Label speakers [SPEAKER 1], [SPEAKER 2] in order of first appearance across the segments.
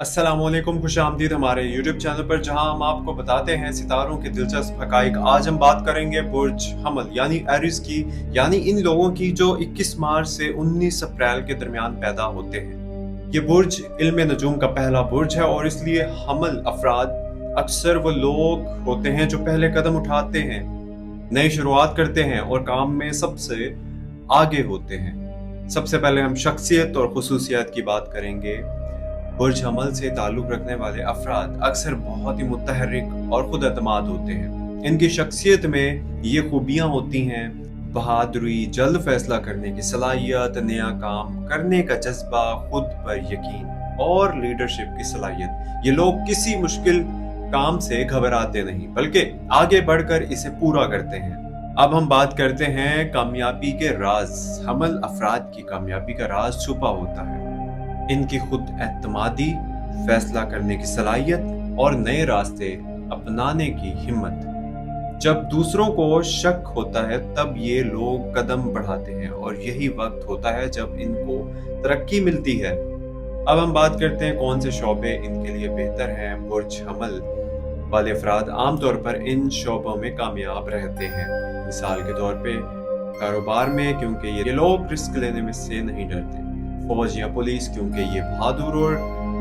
[SPEAKER 1] अस्सलाम वालेकुम, खुश आमदीद हमारे यूट्यूब चैनल पर, जहां हम आपको बताते हैं सितारों के दिलचस्प हकाइक। आज हम बात करेंगे बुर्ज हमल यानी एरिस की, यानी इन लोगों की जो 21 मार्च से 19 अप्रैल के दरमियान पैदा होते हैं। ये बुर्ज इल्म नजूम का पहला बुर्ज है और इसलिए हमल अफराद अक्सर वो लोग होते हैं जो पहले कदम उठाते हैं, नई शुरुआत करते हैं और काम में सबसे आगे होते हैं। सबसे पहले हम शख्सियत और खुसूसियत की बात करेंगे। बुर्ज हमल से ताल्लुक रखने वाले अफराद अक्सर बहुत ही मुतहर्रिक और खुद एतमाद होते हैं। इनकी शख्सियत में ये खूबियां होती हैं: बहादुरी, जल्द फैसला करने की सलाहियत, नया काम करने का जज्बा, खुद पर यकीन और लीडरशिप की सलाहियत। ये लोग किसी मुश्किल काम से घबराते नहीं, बल्कि आगे बढ़कर इसे पूरा करते हैं। अब हम बात करते हैं कामयाबी के राज। हमल अफराद की कामयाबी का राज छुपा होता है इनकी खुद एतमादी, फैसला करने की सलाहियत और नए रास्ते अपनाने की हिम्मत। जब दूसरों को शक होता है तब ये लोग कदम बढ़ाते हैं और यही वक्त होता है जब इनको तरक्की मिलती है। अब हम बात करते हैं कौन से शोबे इनके लिए बेहतर हैं। बुर्ज हमल वाले अफराद आमतौर पर इन शोबों में कामयाब रहते हैं। मिसाल के तौर पे कारोबार में, क्योंकि ये लोग रिस्क लेने में से नहीं डरते। फौज या पुलिस, क्योंकि ये बहादुर और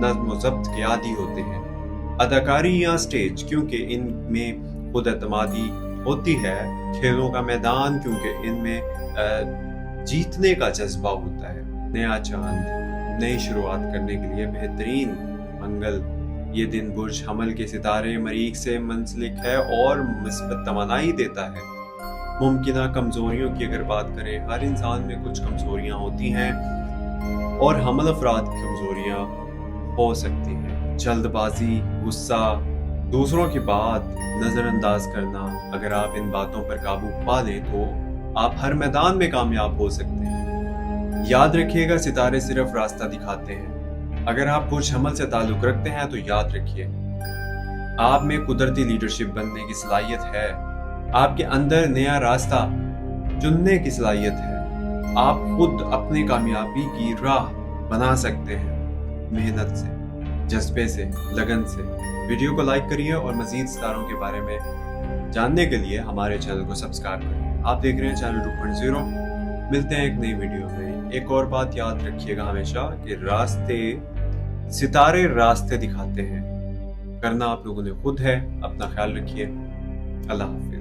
[SPEAKER 1] नज़्म व ज़ब्त के आदी होते हैं। अदाकारी या स्टेज, क्योंकि इनमें खुद एतमादी होती है। खेलों का मैदान, क्योंकि इनमें जीतने का जज्बा होता है। नया चांद, नई शुरुआत करने के लिए बेहतरीन मंगल। ये दिन बुर्ज हमल के सितारे मरीख से मुंसलिक है और मुस्बत तवानाई देता है। मुमकिना कमजोरियों की अगर बात करें, हर इंसान में कुछ कमजोरियां होती हैं और हमल अफराद की कमजोरियां हो सकती हैं: जल्दबाजी, गुस्सा, दूसरों की बात नजरअंदाज करना। अगर आप इन बातों पर काबू पा लें तो आप हर मैदान में कामयाब हो सकते हैं। याद रखिएगा, सितारे सिर्फ रास्ता दिखाते हैं। अगर आप बुर्ज हमल से ताल्लुक रखते हैं तो याद रखिए, आप में कुदरती लीडरशिप बनने की सलाहियत है। आपके अंदर नया रास्ता चुनने की सलाहियत है। आप खुद अपनी कामयाबी की राह बना सकते हैं, मेहनत से, जज्बे से, लगन से। वीडियो को लाइक करिए और मजीद सितारों के बारे में जानने के लिए हमारे चैनल को सब्सक्राइब करिए। आप देख रहे हैं चैनल 2.0। मिलते हैं एक नई वीडियो में। एक और बात याद रखिएगा हमेशा कि सितारे रास्ते दिखाते हैं, करना आप लोगों ने खुद है। अपना ख्याल रखिए। अल्लाह हाफिज।